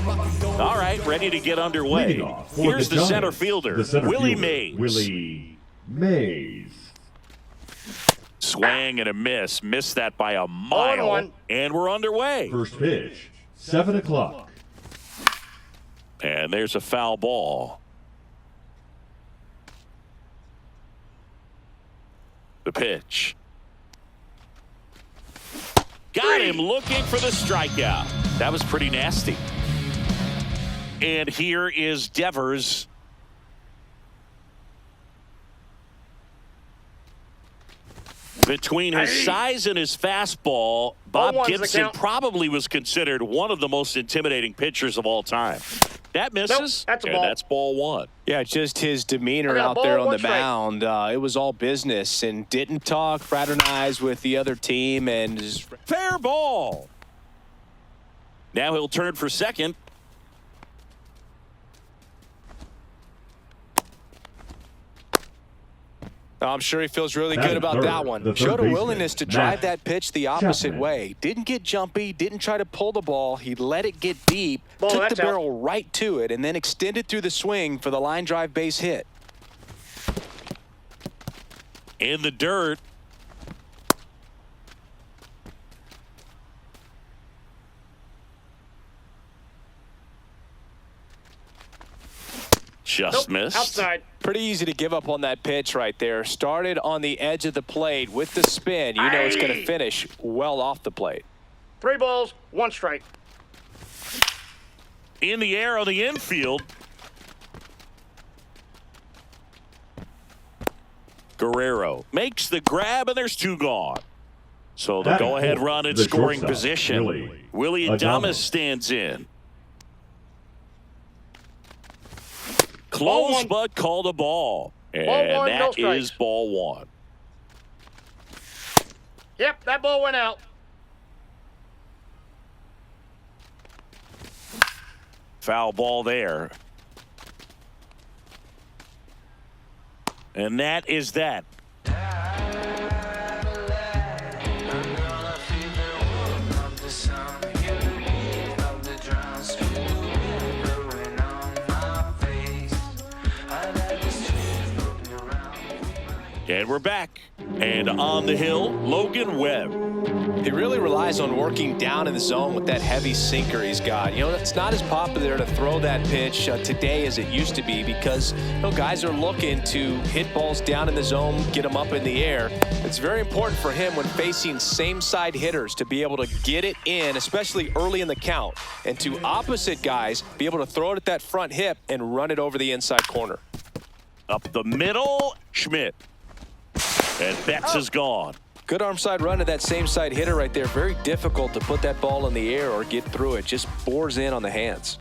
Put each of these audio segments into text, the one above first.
All right, ready to get underway. Here's the center fielder, Willie Mays. Willie Mays. Swing and a miss. Missed that by a mile. And we're underway. First pitch, 7 o'clock. And there's a foul ball. The pitch. Got him looking for the strikeout. That was pretty nasty. And here is Devers. Between his size and his fastball, Bob Gibson probably was considered one of the most intimidating pitchers of all time. That misses, nope, and that's ball one. Yeah, just his demeanor out there on the mound. It was all business and didn't talk, fraternize with the other team. And fair ball. Now he'll turn for second. I'm sure he feels really good about that one. Showed a willingness to drive that pitch the opposite way. Didn't get jumpy, didn't try to pull the ball. He let it get deep, took the barrel right to it, and then extended through the swing for the line drive base hit. In the dirt. Just missed. Outside. Pretty easy to give up on that pitch right there. Started on the edge of the plate with the spin. You know it's going to finish well off the plate. 3 balls, 1 strike. In the air on the infield. Guerrero makes the grab, and there's 2 gone. So the go-ahead run in scoring position. Willie Adames stands in. Close, but called a ball. And that is ball 1. Yep, that ball went out. Foul ball there. And that is that. And we're back. And on the hill, Logan Webb. He really relies on working down in the zone with that heavy sinker he's got. You know, it's not as popular to throw that pitch today as it used to be because, you know, guys are looking to hit balls down in the zone, get them up in the air. It's very important for him when facing same-side hitters to be able to get it in, especially early in the count, and to opposite guys be able to throw it at that front hip and run it over the inside corner. Up the middle, Schmidt. And Betts is gone. Good arm side run to that same side hitter right there. Very difficult to put that ball in the air or get through it. Just bores in on the hands.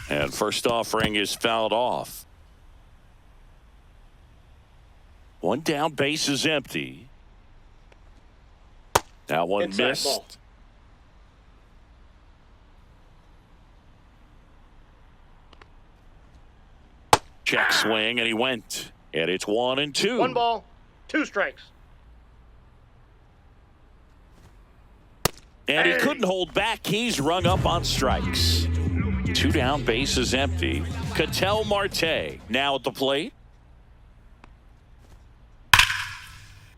And first offering is fouled off. 1 down, base is empty. That one missed. Ball. Check swing, and he went. And it's 1 and 2. 1 ball, 2 strikes. And he couldn't hold back. He's rung up on strikes. 2 down, base is empty. Ketel Marte now at the plate.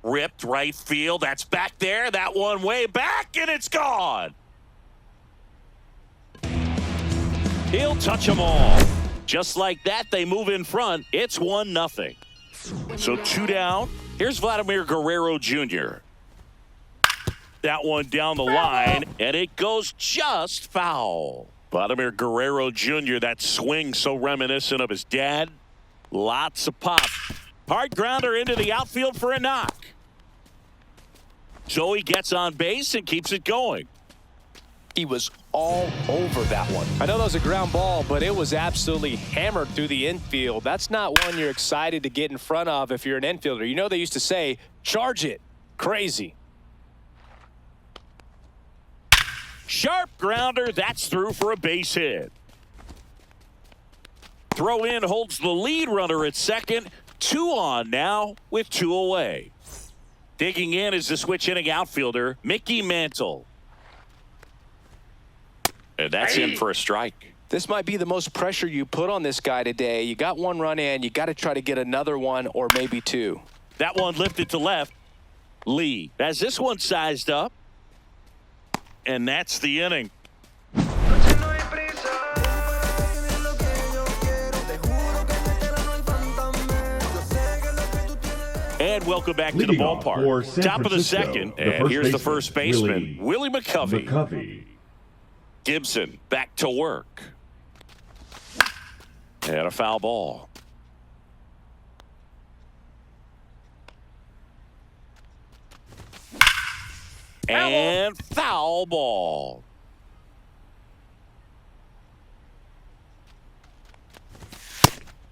Ripped right field. That's back there. That one way back, and it's gone. He'll touch them all. Just like that, they move in front. It's 1-0. So 2 down. Here's Vladimir Guerrero Jr. That one down the line, and it goes just foul. Vladimir Guerrero Jr., that swing so reminiscent of his dad. Lots of pop. Hard grounder into the outfield for a knock. So he gets on base and keeps it going. He was all over that one. I know that was a ground ball, but it was absolutely hammered through the infield. That's not one you're excited to get in front of if you're an infielder. You know they used to say, charge it. Crazy. Sharp grounder. That's through for a base hit. Throw in holds the lead runner at second. 2 on now with 2 away. Digging in is the switch inning outfielder, Mickey Mantle. And that's in for a strike. This might be the most pressure you put on this guy today. You got one run in. You got to try to get another one or maybe two. That one lifted to left. Lee has this one sized up. And that's the inning. And welcome back to the Leading off for ballpark. San Top of the Francisco, second. the And first here's the baseman, first baseman, Willie McCovey. McCovey. Gibson back to work. And a foul ball. And foul ball.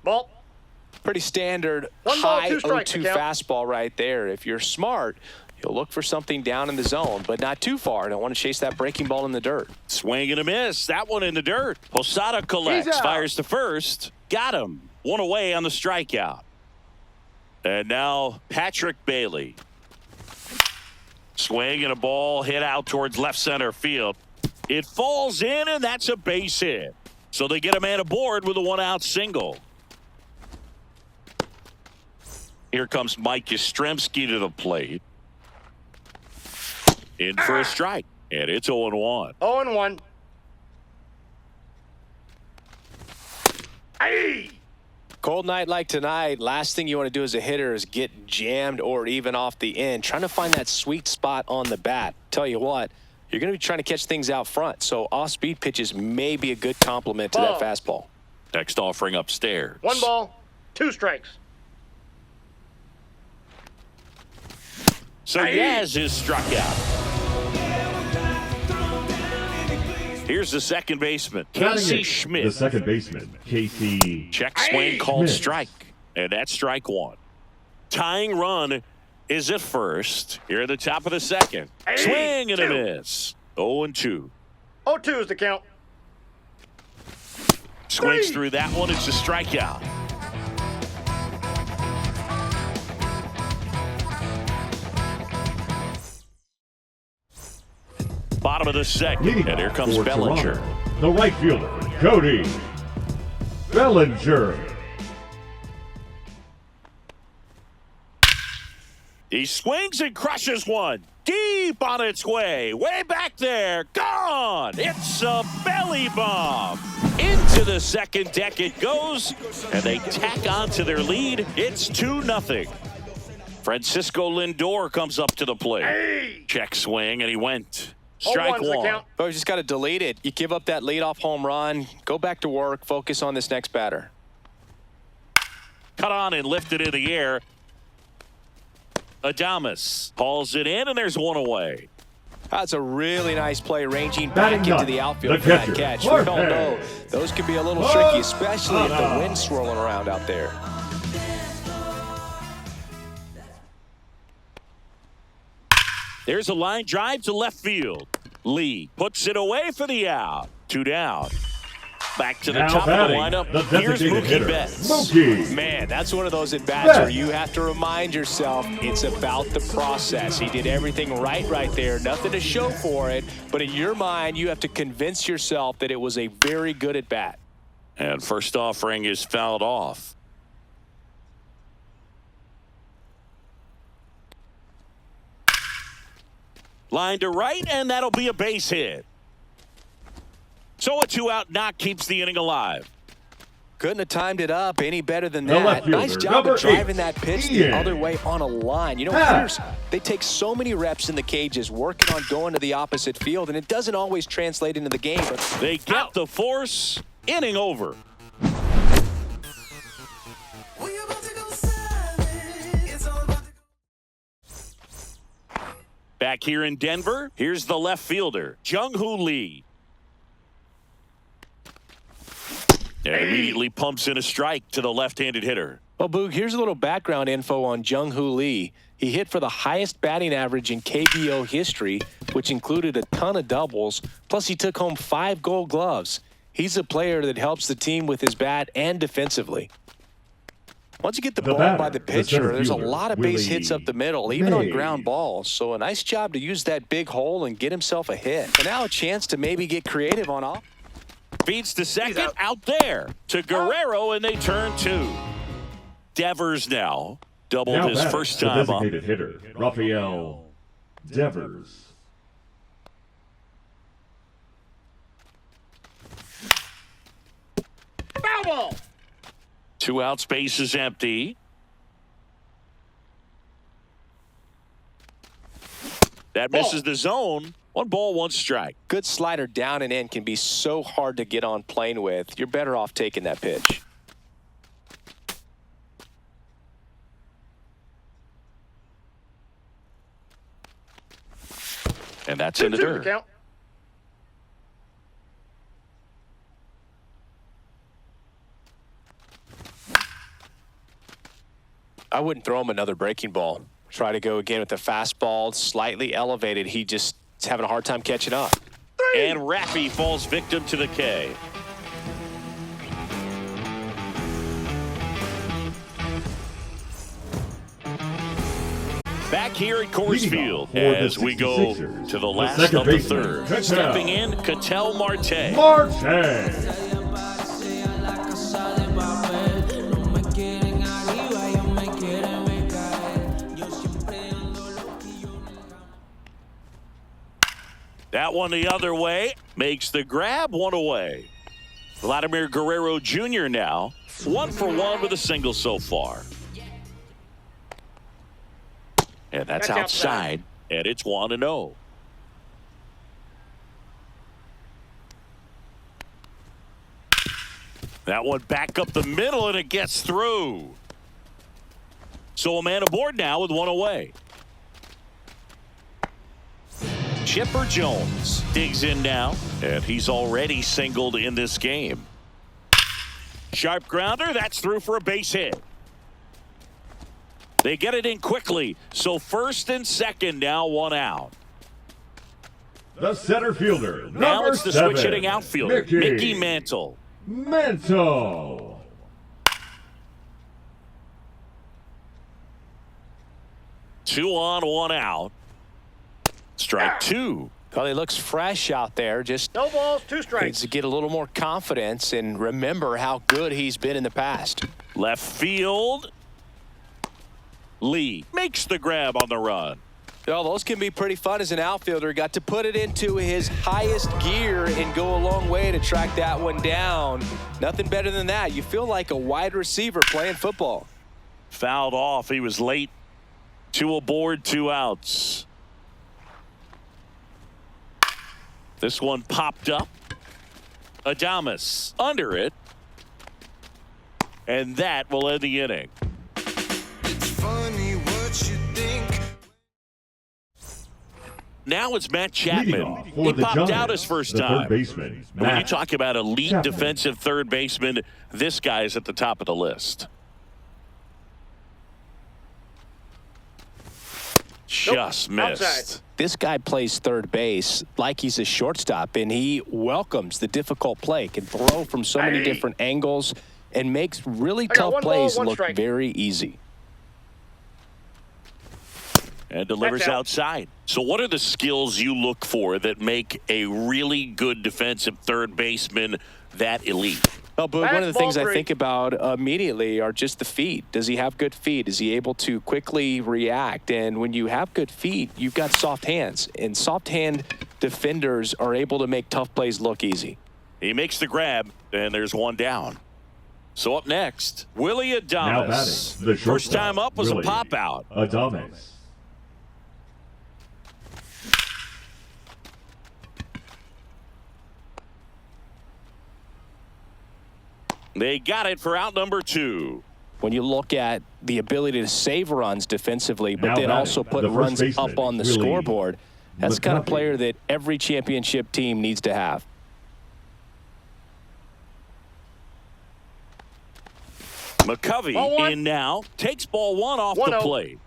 Ball. Pretty standard One ball, high 2 strikes, 0-2 the count. fastball right there. If you're smart, you'll look for something down in the zone, but not too far. Don't want to chase that breaking ball in the dirt. Swing and a miss. That one in the dirt. Posada collects. He's out. Fires to first. Got him. One away on the strikeout. And now Patrick Bailey. Swing and a ball hit out towards left center field. It falls in, and that's a base hit. So they get a man aboard with a 1-out single. Here comes Mike Yastrzemski to the plate. In for a strike. And it's 0-1. 0-1. Hey! Cold night like tonight, last thing you want to do as a hitter is get jammed or even off the end. Trying to find that sweet spot on the bat. Tell you what, you're going to be trying to catch things out front, so off-speed pitches may be a good complement to that fastball. Next offering upstairs. 1 ball, 2 strikes. So Yaz is struck out. Here's the second baseman, Batting Casey it, Schmidt. The second baseman, Casey. Check swing called Schmidt. strike. And that's strike one. Tying run is at first. Here at the top of the second. Swing and a miss. 0-2. 0-2 is the count. Swings through that one. It's a strikeout. Bottom of the second. Leading And here off comes for Bellinger. Toronto, the right fielder, Cody Bellinger. He swings and crushes one. Deep on its way. Way back there. Gone. It's a belly bomb. Into the second deck it goes. And they tack on to their lead. It's 2-0. Francisco Lindor comes up to the plate. Check swing, and he went. Strike 0-1's the one. count. But you just got to delete it. You give up that leadoff home run, go back to work, focus on this next batter. Cut on and lifted in the air. Adames hauls it in, and there's one away. That's a really nice play, ranging Batting back into ninth, the outfield the for that catcher, catch. We all Jorge. know those can be a little tricky, especially if the wind's swirling around out there. There's a line drive to left field. Lee puts it away for the out. 2 down. Back to the Now top of the batting, lineup. the Here's designated Mookie hitter, Betts. Mookie. Man, that's one of those at-bats Betts. where you have to remind yourself it's about the process. He did everything right there. Nothing to show for it. But in your mind, you have to convince yourself that it was a very good at-bat. And first offering is fouled off. Line to right, and that'll be a base hit. So a 2-out knock keeps the inning alive. Couldn't have timed it up any better than The that. left fielder, Nice job number of driving 8, that pitch Ian. the other way on a line. You know, Ah. hitters, they take so many reps in the cages working on going to the opposite field, and it doesn't always translate into the game. But They get the force. Inning over. Back here in Denver, here's the left fielder, Jung-Hoo Lee. And immediately pumps in a strike to the left-handed hitter. Well, Boog, here's a little background info on Jung-Hoo Lee. He hit for the highest batting average in KBO history, which included a ton of doubles. Plus, he took home 5 Gold Gloves. He's a player that helps the team with his bat and defensively. Once you get the The ball batter, by the the pitcher, center there's a fielder, lot of base Willie hits up the middle, even on Mays. ground balls. So a nice job to use that big hole and get himself a hit. And now a chance to maybe get creative on off. Feeds to second, out there to Guerrero, and they turn 2. Devers now doubled Now his batting, first the time up. designated hitter, Rafael Devers. Foul ball. 2 outs, base is empty. That misses the zone. 1 ball, 1 strike. Good slider down and in can be so hard to get on plane with. You're better off taking that pitch. And that's in the 2-2 the dirt. count. I wouldn't throw him another breaking ball. Try to go again with the fastball, slightly elevated. He just is having a hard time catching up. And Raffy falls victim to the K. Back here at Coors Leading Field off for the as we go 66ers, to the the last second of the baseman, third. Ketel. Stepping in, Ketel Marte. Marte. That one the other way. Makes the grab, 1 away. Vladimir Guerrero Jr. now 1 for 1 with a single so far. And that's outside. And it's 1-0. That one back up the middle, and it gets through. So a man aboard now with 1 away. Chipper Jones digs in now, and he's already singled in this game. Sharp grounder, that's through for a base hit. They get it in quickly, so first and second now, 1 out. The center fielder, Now number it's the 7, switch hitting outfielder, Mickey Mantle. Mantle. 2 on, 1 out. Strike 2. Well, he looks fresh out there. Just No balls, 2 needs strikes. to get a little more confidence and remember how good he's been in the past. Left field. Lee makes the grab on the run. Oh, those can be pretty fun as an outfielder. Got to put it into his highest gear and go a long way to track that one down. Nothing better than that. You feel like a wide receiver playing football. Fouled off. He was late. 2 aboard, 2 outs. This one popped up. Adames under it. And that will end the inning. It's funny what you think. Now it's Matt Leading Chapman. off for He the popped Giants, out his first the time. third baseman, When you Matt talk about elite Chapman. defensive third baseman, this guy is at the top of the list. Just missed. Outside. This guy plays third base like he's a shortstop, and he welcomes the difficult play, can throw from so many different angles, and makes really got tough 1 ball, plays 1 look strike. very easy. And delivers That's out. outside. So what are the skills you look for that make a really good defensive third baseman that elite? Well, but one of the Fastball things I 3. think about immediately are just the feet. Does he have good feet? Is he able to quickly react? And when you have good feet, you've got soft hands. And soft hand defenders are able to make tough plays look easy. He makes the grab, and there's 1 down. So up next, Willie Now Adames. batting, the First shortstop, time up was Willie a pop out. Adames. They got it for out number 2. When you look at the ability to save runs defensively, but Now then batting, also put the first runs baseman, up on the Willie scoreboard, that's the kind of McCuffey. player that every championship team needs to have. McCovey Ball 1. in now. Takes ball 1 off the 1-0. plate.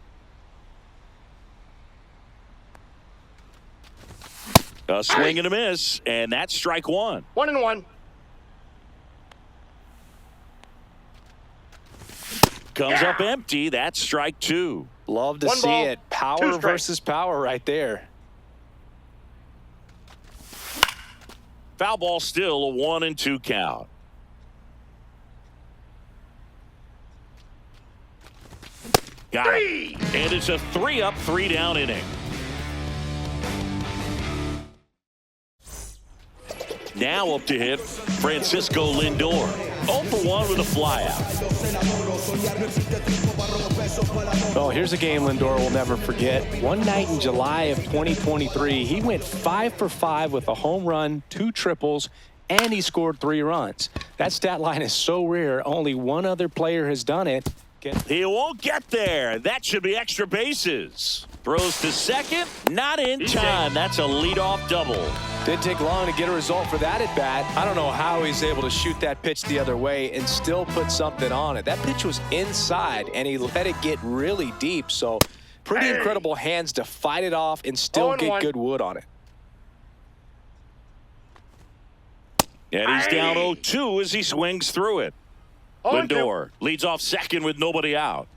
A swing and a miss, and that's strike 1. 1-1. comes up empty. That's strike two. Love to One see ball, it. two Power strikes. versus power right there. Foul ball still a 1-2 count. Got it. And it's a 3-up, 3-down inning. Now up to hit Francisco Lindor. 0 for 1 with a flyout. Oh, here's a game Lindor will never forget. One night in July of 2023, he went 5 for 5 with a home run, 2 triples, and he scored 3 runs. That stat line is so rare, only one other player has done it. He won't get there. That should be extra bases. Throws to second. Not in time. That's a leadoff double. Didn't take long to get a result for that at bat. I don't know how he's able to shoot that pitch the other way and still put something on it. That pitch was inside, and he let it get really deep. So pretty incredible hands to fight it off and still get good wood on it. And he's down 0-2 as he swings through it. Lindor leads off second with nobody out.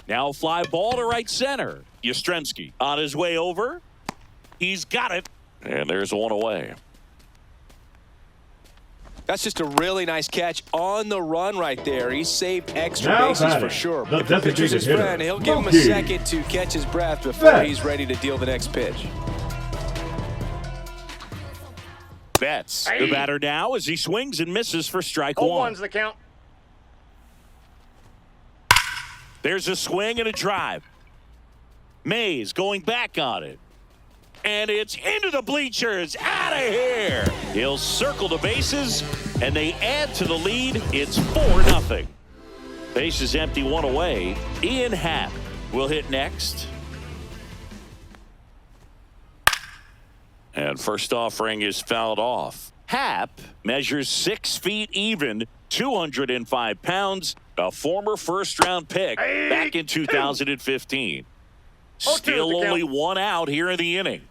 Now a fly ball to right center. Yastrzemski on his way over. He's got it. And there's one away. That's just a really nice catch on the run right there. He saved extra Now bases batting, for sure. the If the pitcher's his designated friend, hitter, he'll give him a Mookie second to catch his breath before Betts. he's ready to deal the next pitch. Betts, the batter now as he swings and misses for strike 0-1's one. the count. There's a swing and a drive. Mays going back on it. And it's into the bleachers. Out of here. He'll circle the bases, and they add to the lead. It's 4-0. Bases empty, one away. Ian Happ will hit next. And first offering is fouled off. Happ measures 6 feet even, 205 pounds, a former first-round pick back in 2015. Still only one out here in the inning.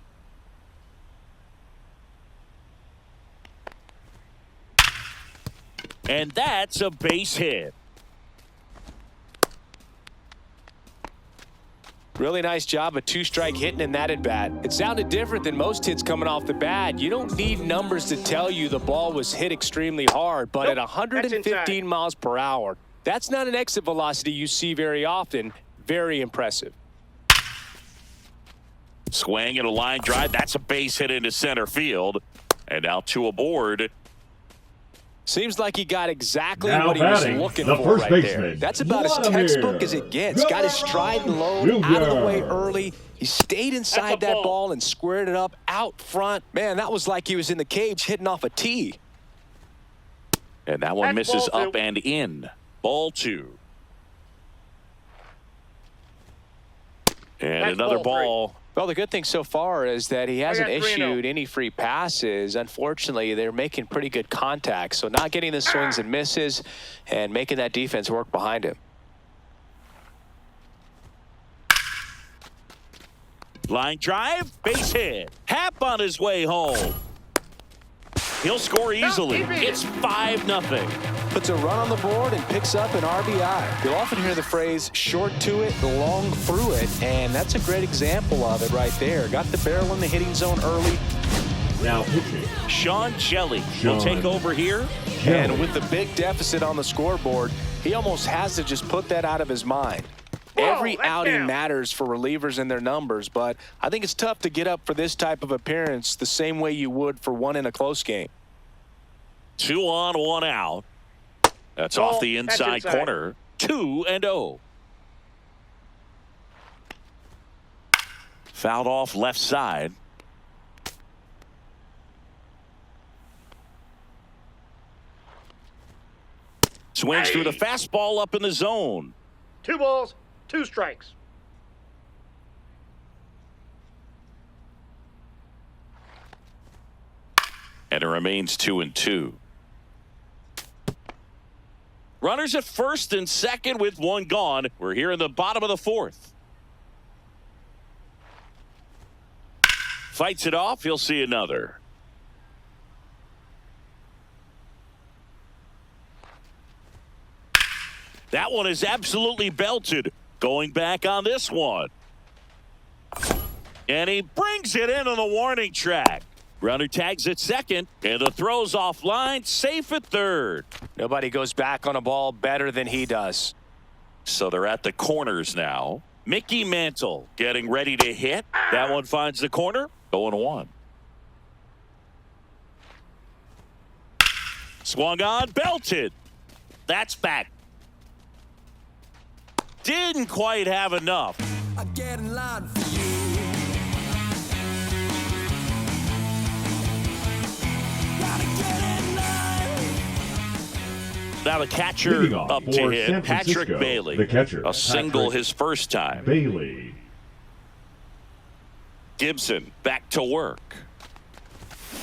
And that's a base hit. Really nice job of 2-strike hitting in that at bat. It sounded different than most hits coming off the bat. You don't need numbers to tell you the ball was hit extremely hard, but at 115 miles per hour, that's not an exit velocity you see very often. Very impressive. Swing and a line drive. That's a base hit into center field. And now 2 aboard. Seems like he got exactly Now what he was batting, looking the for first right baseman, there. That's about as Vladimir textbook as it gets. Got his stride and load out of the way early. He stayed inside that ball and squared it up out front. Man, that was like he was in the cage hitting off a tee. And that one That's misses ball up two. and in. Ball 2. And That's another ball ball. Well, the good thing so far is that he hasn't got 3-0. issued any free passes. Unfortunately, they're making pretty good contact. So not getting the swings and misses and making that defense work behind him. Line drive, base hit. Happ on his way home. He'll score easily. It's 5-0. Puts a run on the board and picks up an RBI. You'll often hear the phrase short to it, long through it, and that's a great example of it right there. Got the barrel in the hitting zone early. Now pitching. Sean Shelley will take over here. And with the big deficit on the scoreboard, he almost has to just put that out of his mind. Every that's outing down. matters for relievers and their numbers, but I think it's tough to get up for this type of appearance the same way you would for one in a close game. 2 on, 1 out. That's Ball. off the That's inside inside. corner. 2-0. Fouled off left side. Swings through the fastball up in the zone. 2 balls, 2 strikes. And it remains 2-2. Runners at first and second with 1 gone. We're here in the bottom of the 4th. Fights it off. He'll see another. That one is absolutely belted. Going back on this one. And he brings it in on the warning track. Runner tags at second, and the throw's offline, safe at third. Nobody goes back on a ball better than he does. So they're at the corners now. Mickey Mantle getting ready to hit. That one finds the corner. 0-1. Swung on, belted. That's back. Didn't quite have enough. I get in line for you. Gotta get in line. Now the catcher Leading off up for to hit, San Patrick Francisco, Bailey. the catcher, A single Patrick his first time. Bailey. Gibson back to work.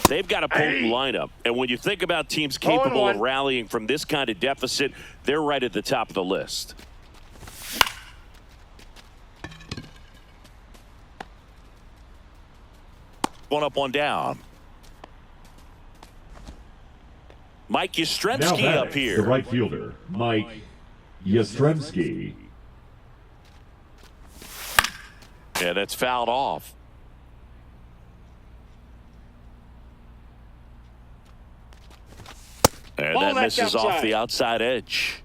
They've got a potent lineup. And when you think about teams capable of 0-1. rallying from this kind of deficit, they're right at the top of the list. One up, one down. Mike Now Yastrzemski batting, up here. the right fielder, Mike Yastrzemski. Yeah, that's fouled off. And Ball that that's misses off outside. the outside edge.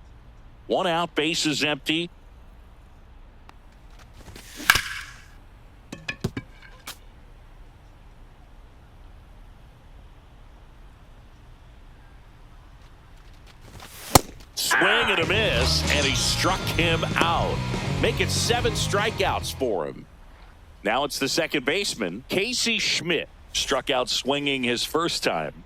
One out, base is empty. Swing and a miss, and he struck him out. Make it 7 strikeouts for him. Now it's the second baseman, Casey Schmidt, struck out swinging his first time.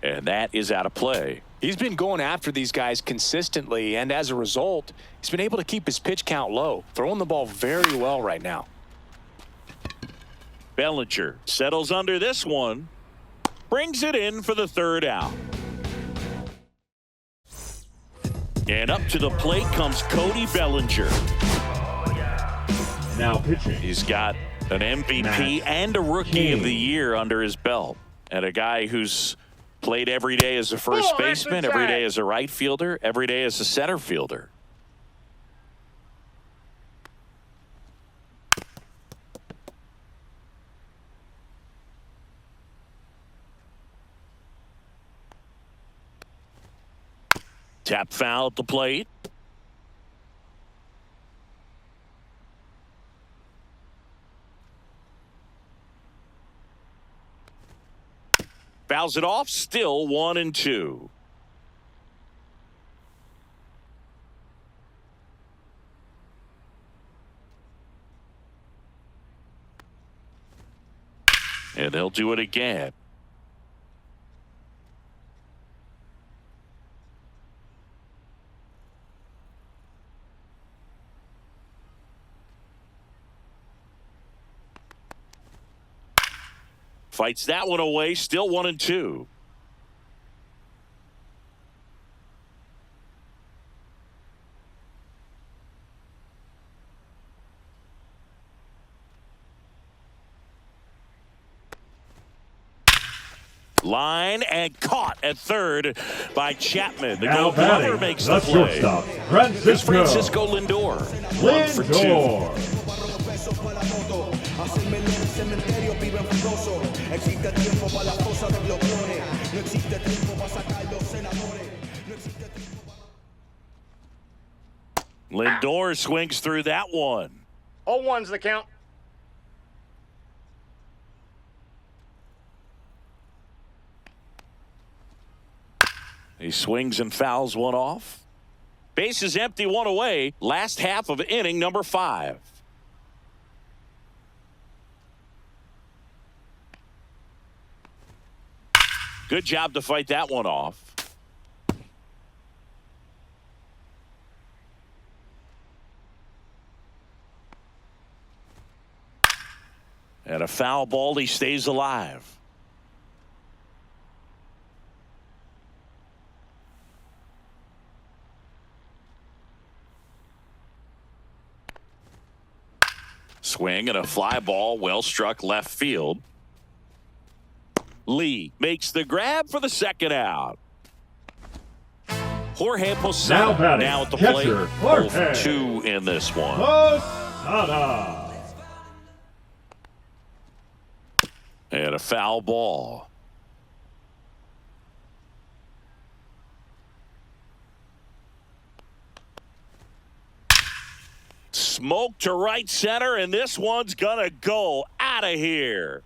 And that is out of play. He's been going after these guys consistently, and as a result, he's been able to keep his pitch count low, throwing the ball very well right now. Bellinger settles under this one, brings it in for the third out. And up to the plate comes Cody Bellinger. Now pitching, He's got an MVP Matt and a Rookie of the King. Year under his belt. And a guy who's played every day as a first Oh, that's baseman, every inside. day as a right fielder, every day as a center fielder. Tap foul at the plate. Fouls it off, still 1-2. And they'll do it again. Fights that one away, still 1-2. Line and caught at third by Chapman. The now Gold Glover batting, makes the the play. shortstop, Here's Francisco Francisco Lindor. 1 for 2. Lindor. Hacerme en el cementerio viven furioso. Existe tiempo para la fosa de los clones. No existe tiempo para sacar los senadores. No existe tiempo para... Lindor swings through that one. 0-1's the count. He swings and fouls one off. Base is empty, one away. Last half of inning number 5. Good job to fight that one off. And a foul ball, he stays alive. Swing and a fly ball, well struck left field. Lee makes the grab for the second out. Jorge Posada batting, now at the catcher, plate. Jorge 0-2 in this one. Posada. And a foul ball. Smoke to right center, and this one's gonna go out of here.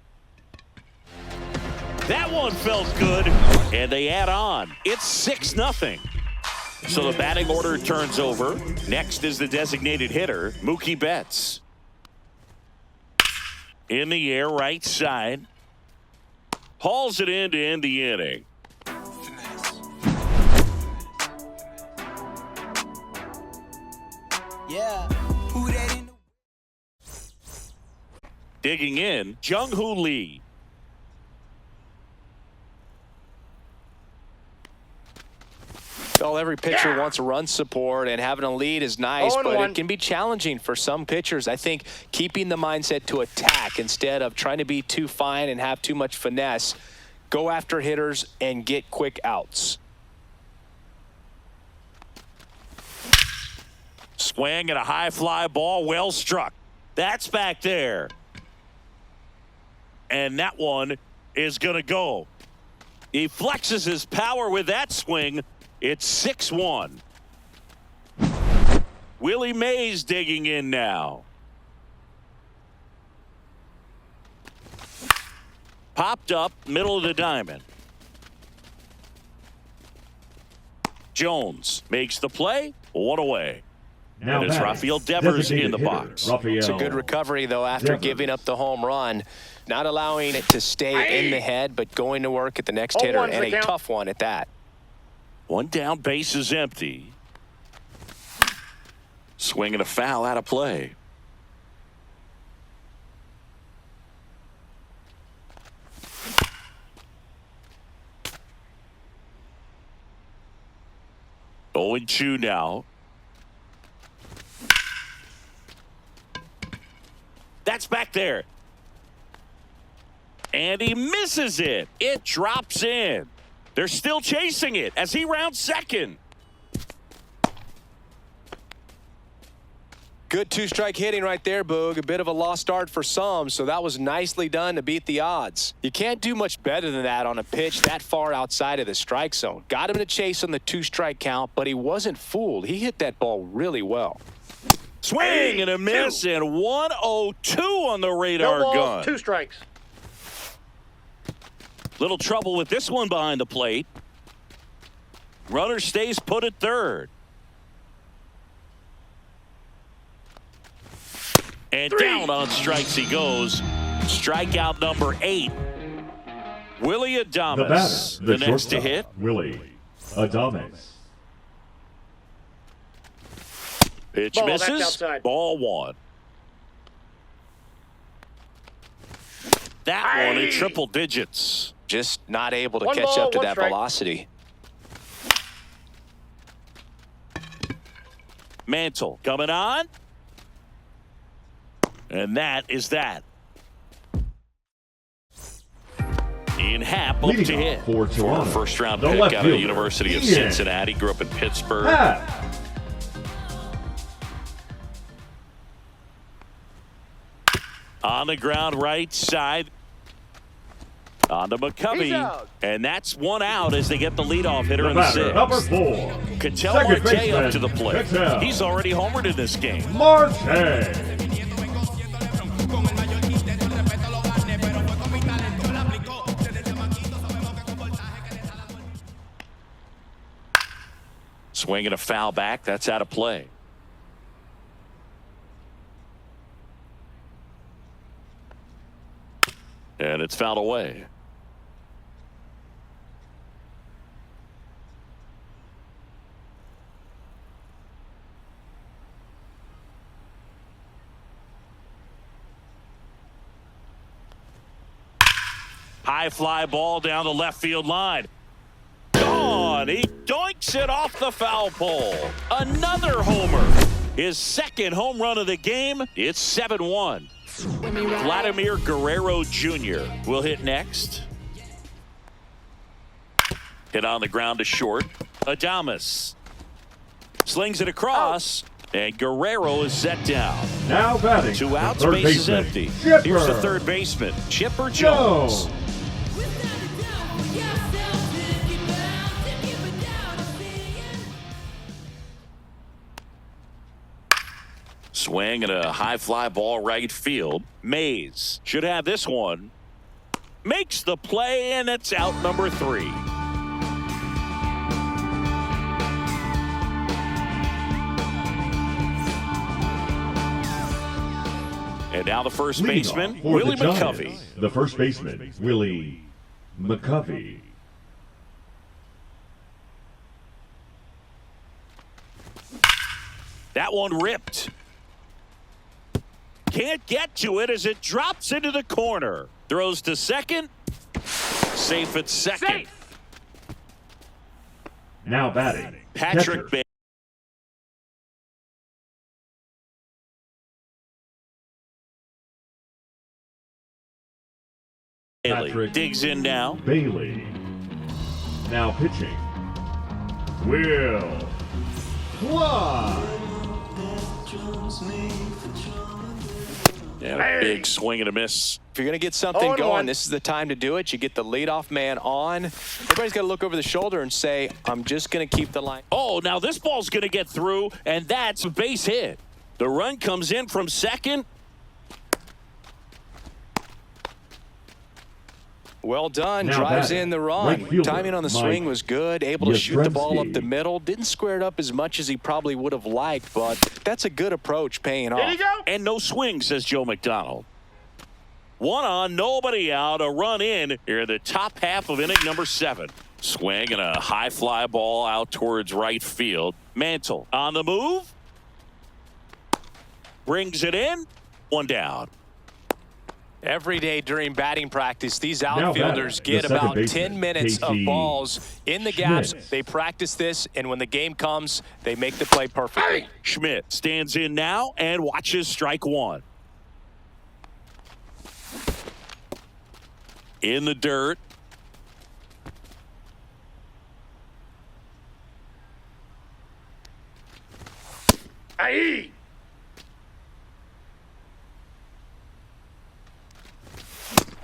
That one felt good, and they add on. It's 6-0. So the batting order turns over. Next is the designated hitter, Mookie Betts. In the air, right side. Hauls it in to end the inning. Yeah. Who that in the Digging in, Jung-Hoo Lee. Well, every pitcher wants run support, and having a lead is nice, but 0-1. it can be challenging for some pitchers. I think keeping the mindset to attack instead of trying to be too fine and have too much finesse, go after hitters and get quick outs. Swing and a high fly ball, well struck. That's back there. And that one is going to go. He flexes his power with that swing. It's 6-1. Willie Mays digging in now. Popped up, middle of the diamond. Jones makes the play, one away. Now And it's batting, Rafael Devers in the designated hitter, box. Rafael It's a good recovery, though, after Devers. giving up the home run. Not allowing it to stay in the head, but going to work at the next hitter, 0-1's and the a count. tough one at that. One down, base is empty. Swinging a foul out of play. Going 2 now. That's back there. And he misses it. It drops in. They're still chasing it as he rounds second. Good two-strike hitting right there, Boog. A bit of a lost start for some, so that was nicely done to beat the odds. You can't do much better than that on a pitch that far outside of the strike zone. Got him to chase on the 2-strike count, but he wasn't fooled. He hit that ball really well. Swing and a miss, and 1-0-2 on the radar No balls, gun. 2 strikes. Little trouble with this one behind the plate. Runner stays put at third. And down on strikes he goes. Strikeout number 8. Willie The batter, Adames, the the next to shortstop, hit. Willie Adames. Pitch Ball, that's misses. outside. Ball 1. That one in triple digits. Just not able to 1 catch ball, up to 1 that strike. velocity. Mantle coming on. And that is that. Ian Happ up Leading to off hit. for Toronto, First round the pick left out of the fielder, University of Ian Cincinnati. Grew up in Pittsburgh. Happ. On the ground right side. On to He's McCovey. out. And that's 1 out as they get the leadoff hitter The in the batter, number 6th. 4. Cattell Second Marte up baseman, to the plate. Cattell. He's already homered in this game. Marte. Swinging a foul back. That's out of play. And it's fouled away. High fly ball down the left field line. Gone. He doinks it off the foul pole. Another homer. His second home run of the game. It's 7-1. Vladimir Guerrero Jr. will hit next. Hit on the ground to short. Adames Slings it across, and Guerrero is set down. Now batting. 2 the outs, third base is baseman, empty. Chipper. Here's the third baseman, Chipper Joe. Jones. Swing and a high fly ball right field. Mays should have this one. Makes the play, and it's out number 3. And now the first Leading baseman, off for Willie the Giants, McCovey. The first baseman, Willie McCovey. That one ripped. Can't get to it as it drops into the corner. Throws to second. Safe at second. Safe. Now batting. Patrick catcher, Bailey Patrick digs in now. Bailey. Now pitching. Will Fly. And a big swing and a miss. If you're going to get something 0-1. going, this is the time to do it. You get the leadoff man on. Everybody's got to look over the shoulder and say, I'm just going to keep the line. Oh, now this ball's going to get through, and that's a base hit. The run comes in from second. Well done. Now Drives batting, in the run. right fielder, Timing on the Mike swing was good. Able to shoot the ball up Yastrzemski. the middle. Didn't square it up as much as he probably would have liked, but that's a good approach paying There you off. go. And no swing, says Joe McDonald. 1 on, nobody out, a run in here in the top half of inning number 7. Swing and a high fly ball out towards right field. Mantle on the move. Brings it in. 1 down. Every day during batting practice, these Now outfielders batting, the get second about baseman, 10 minutes of Casey balls in the gaps. Schmidt. They practice this, and when the game comes, they make the play perfectly. Schmidt stands in now and watches strike 1. In the dirt. Aye.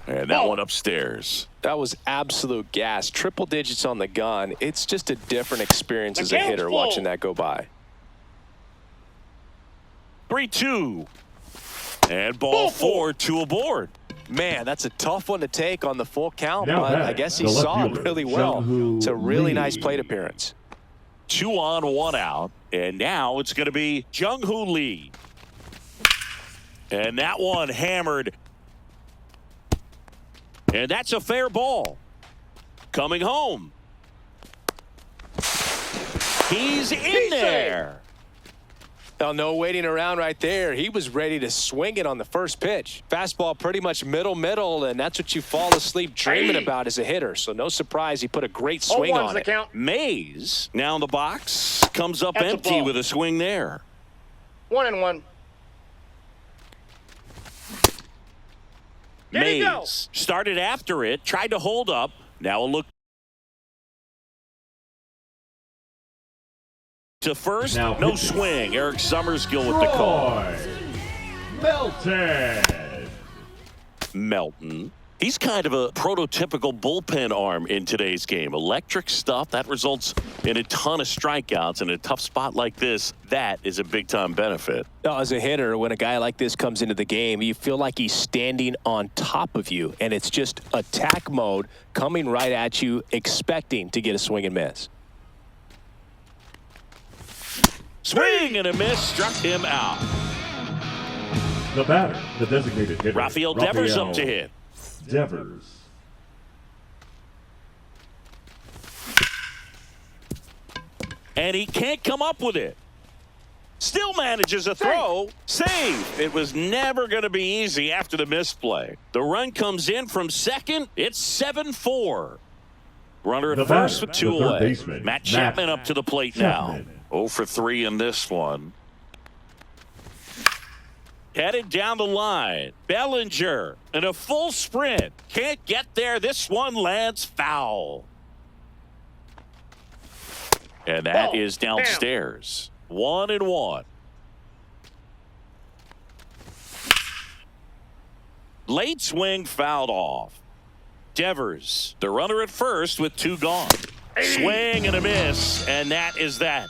And that one upstairs. That was absolute gas. Triple digits on the gun. It's just a different experience The as a count's hitter full. watching that go by. 3-2. And ball 4, 2 aboard. Man, that's a tough one to take on the full count, Now but I batting, guess he the left saw it fielder, really well. Jung-Hoo It's a really Lee. nice plate appearance. 2 on, 1 out. And now it's going to be Jung-Hoo Lee. And that one hammered. And that's a fair ball. Coming home. He's in there. Now, no waiting around right there. He was ready to swing it on the first pitch. Fastball pretty much middle, and that's what you fall asleep dreaming Aye. about as a hitter. So no surprise he put a great swing 0-1's on the it. count. Mays now in the box. Comes up That's a empty ball. with a swing there. 1-1. There you go. Mays started after it, tried to hold up. Now a look to first. Now No pitching. swing. Eric Summerskill with the call. Roy Melton. Melton. He's kind of a prototypical bullpen arm in today's game. Electric stuff that results in a ton of strikeouts. In a tough spot like this, that is a big-time benefit. Now, as a hitter, when a guy like this comes into the game, you feel like he's standing on top of you, and it's just attack mode coming right at you, expecting to get a swing and miss. Swing and a miss, struck him out. The batter, the designated hitter. Rafael Devers up to hit. Devers. And he can't come up with it. Still manages a throw. Save. It was never going to be easy after the misplay. The run comes in from second. It's 7-4. Runner The at first batter, with 2 the third away. baseman, Matt Chapman Matt up to the plate Chapman. now. 0 for 3 in this one. Headed down the line. Bellinger in a full sprint. Can't get there. This one lands foul. And that Ball. is downstairs. 1-1. Late swing fouled off. Devers, the runner at first with 2 gone. Swing and a miss, and that is that.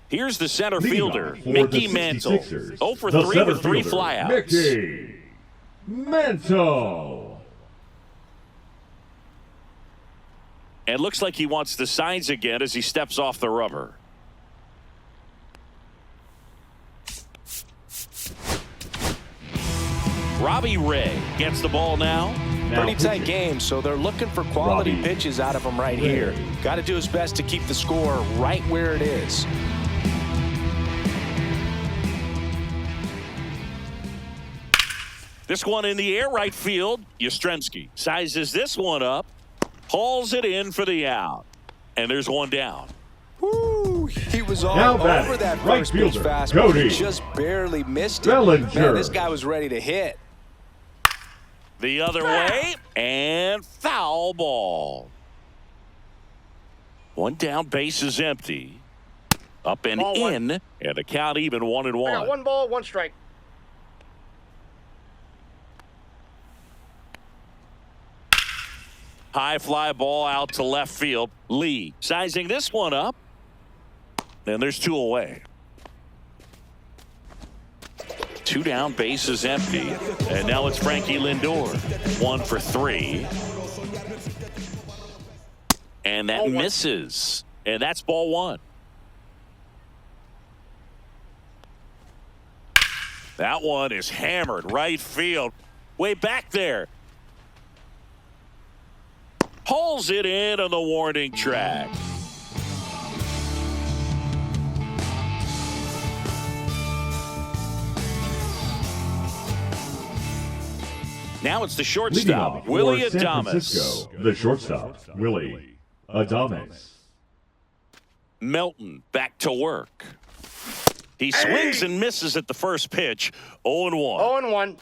Here's the center Leading fielder, off for Mickey the Mantle. 66ers, 0 for the 3 center with 3 fielder, flyouts. Mickey Mantle. And looks like he wants the signs again as he steps off the rubber. Robbie Ray gets the ball now. Pretty tight game, so they're looking for quality Robbie pitches out of him right Ray. here. Got to do his best to keep the score right where it is. This one in the air, right field. Yastrzemski sizes this one up, hauls it in for the out. And there's one down. Woo, he was all Now batting, over that right first pitch fielder, fastball. Cody He just barely missed it. Bellinger. Man, this guy was ready to hit. The other way, and foul ball. One down, base is empty. Up and Ball one. in, and the count even 1-1. I got 1 ball, 1 strike. High fly ball out to left field. Lee sizing this one up. And there's 2 away. 2 down, base is empty. And now it's Frankie Lindor. 1 for 3. And that Ball one. misses. And that's ball 1. That one is hammered right field. Way back there. Pulls it in on the warning track. Now it's the Leading shortstop, off Willie for San Adames. Francisco, the shortstop, Willie Adames. Melton back to work. He swings and misses at the first pitch. 0-1. 0-1.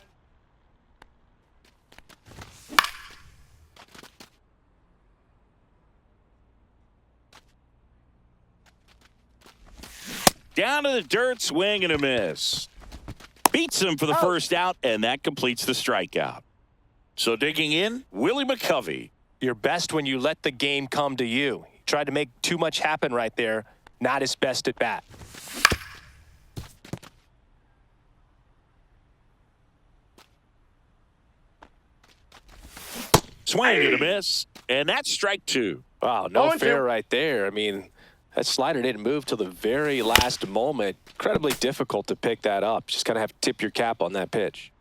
Down to the dirt, swing and a miss. Beats him for the first out, and that completes the strikeout. So digging in, Willie McCovey. You're best when you let the game come to you. He tried to make too much happen right there. Not his best at bat. Swing and a miss, and that's strike 2. Wow, no 0-2. fair right there. I mean, that slider didn't move till the very last moment. Incredibly difficult to pick that up. Just kind of have to tip your cap on that pitch.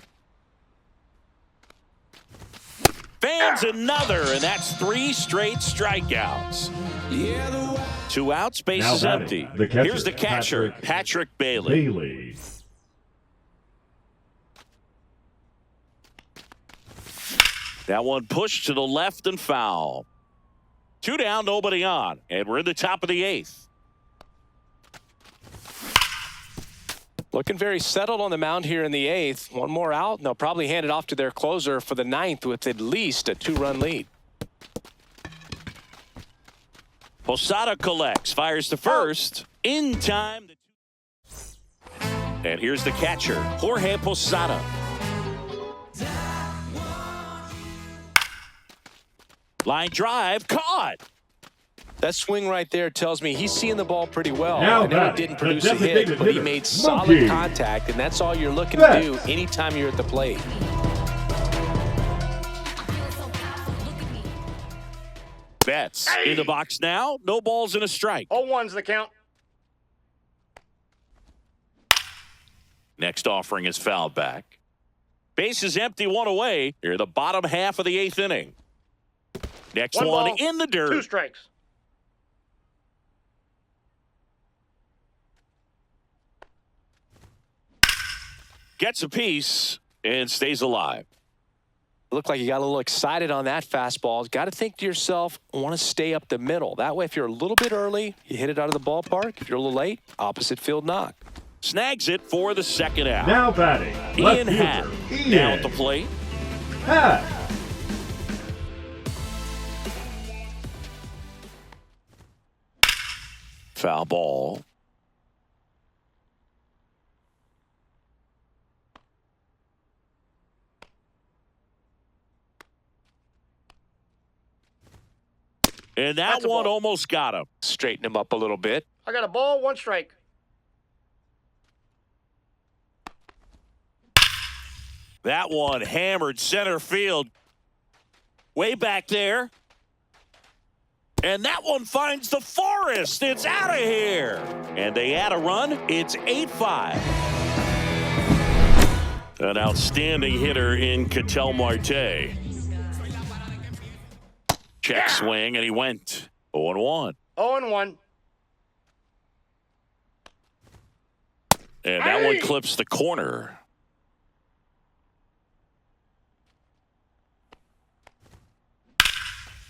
Fans another, and that's 3 straight strikeouts. 2 outs, base Now is batting, empty. the catcher, Here's the catcher, Patrick Bailey. Bailey. That one pushed to the left and foul. 2 down, nobody on, and we're in the top of the 8th. Looking very settled on the mound here in the 8th. One more out, and they'll probably hand it off to their closer for the 9th with at least a 2-run lead. Posada collects, fires to first. In time. And here's the catcher, Jorge Posada. Line drive, caught. That swing right there tells me he's seeing the ball pretty well. Now I know he batting, didn't the produce a hit, designated but he hitter, made solid Monkey. contact, and that's all you're looking Betts. to do anytime you're at the plate. Betts in the box now. No balls and a strike. 0-1's the count. Next offering is fouled back. Base is empty, 1 away. Here, the bottom half of the 8th inning. Next 1 one ball, in the 2 dirt. strikes. Gets a piece and stays alive. Looked like you got a little excited on that fastball. Got to think to yourself, I want to stay up the middle. That way, if you're a little bit early, you hit it out of the ballpark. If you're a little late, opposite field knock. snags it for the second out. Now batting, Ian left Happ fielder, now Ian at the plate. Happ. Foul ball. And that That's a one ball. almost got him. Straighten him up a little bit. I got a ball, 1 strike. That one hammered center field. Way back there. And that one finds the forest. It's out of here. And they add a run. It's 8-5. An outstanding hitter in Ketel Marte. Check swing, and he went 0-1. 0-1. And that one clips the corner.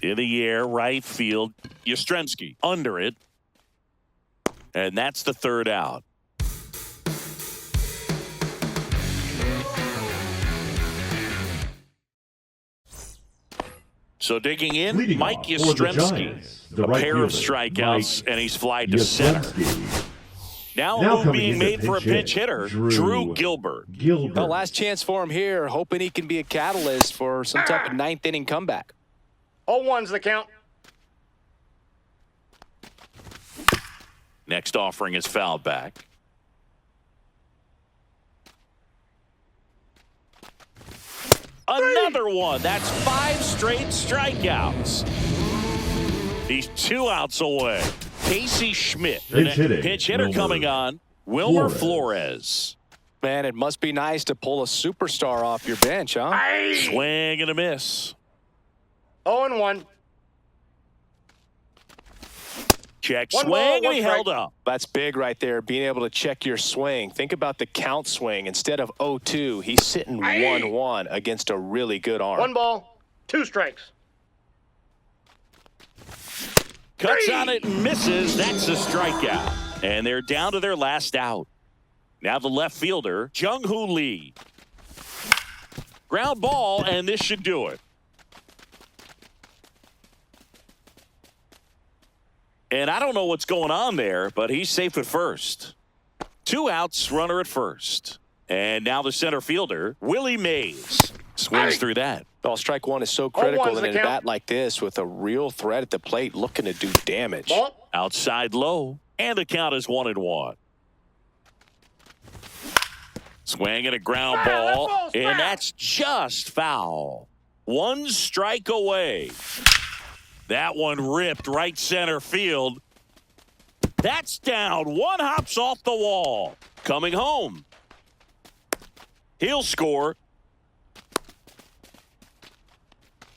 In the air, right field. Yastrzemski under it. And that's the third out. So digging in, Leading Mike off for the Yastrzemski. Giants, the A right pair of fielder, strikeouts, Mike and he's flied to center. Yastrzemski. Now a Now move coming being in made to for a pitch pinch hit, hitter, Drew Drew Gilbert. Gilbert. The last chance for him here, hoping he can be a catalyst for some type of ninth inning comeback. 0-1's the count. Next offering is fouled back. Another one. That's 5 straight strikeouts. He's 2 outs away. Casey Schmidt, the Pinch hitting, pinch hitter Wilmer coming on. Wilmer Flores. Flores. Man, it must be nice to pull a superstar off your bench, huh? Swing and a miss. 0-1. Check One swing, ball, and one he strike. held up. That's big right there, being able to check your swing. Think about the count swing. Instead of 0-2, he's sitting 1-1 against a really good arm. 1 ball, 2 strikes. Cuts on it and misses. That's a strikeout. And they're down to their last out. Now the left fielder, Jung-Hoo Lee. Ground ball, and this should do it. And I don't know what's going on there, but he's safe at first. 2 outs, runner at first. And now the center fielder, Willie Mays, swings through that. Oh, strike one is so critical 0-1's in the a count. bat like this with a real threat at the plate looking to do damage. Ball. Outside low, and the count is 1-1. Swing and a ground ball, that ball's and foul. that's just foul. 1 strike away. That one ripped right center field. That's down. 1 hops off the wall. Coming home. He'll score.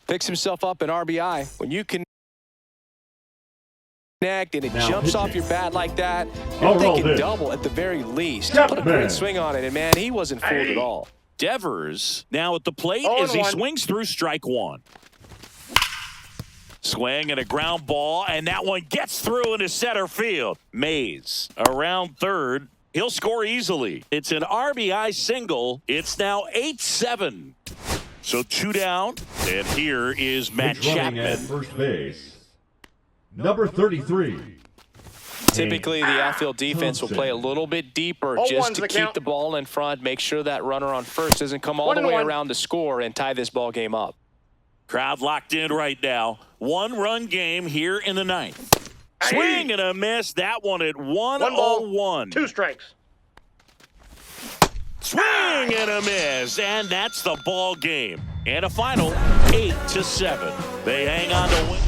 Picks himself up an RBI. When you can connect and it Now jumps off pitching. your bat like that, I'll you're roll thinking this. double at the very least. Chapman. Put a great swing on it, and man, he wasn't fooled at all. Devers now at the plate as he 0-1. swings through strike 1. Swing and a ground ball, and that one gets through into center field. Mays around third. He'll score easily. It's an RBI single. It's now 8-7. So 2 down, and here is Matt Pitch running at Chapman. first base. Number 33. Typically, the outfield defense will play a little bit deeper 0-1's just to the keep count. the ball in front, make sure that runner on first doesn't come all the way 1-1. around to score and tie this ball game up. Crowd locked in right now. 1-run game here in the 9th. Swing and a miss. That one at 1 ball, 1-0-1. 2 strikes. Swing and a miss, and that's the ball game. And a final 8-7. They hang on to win.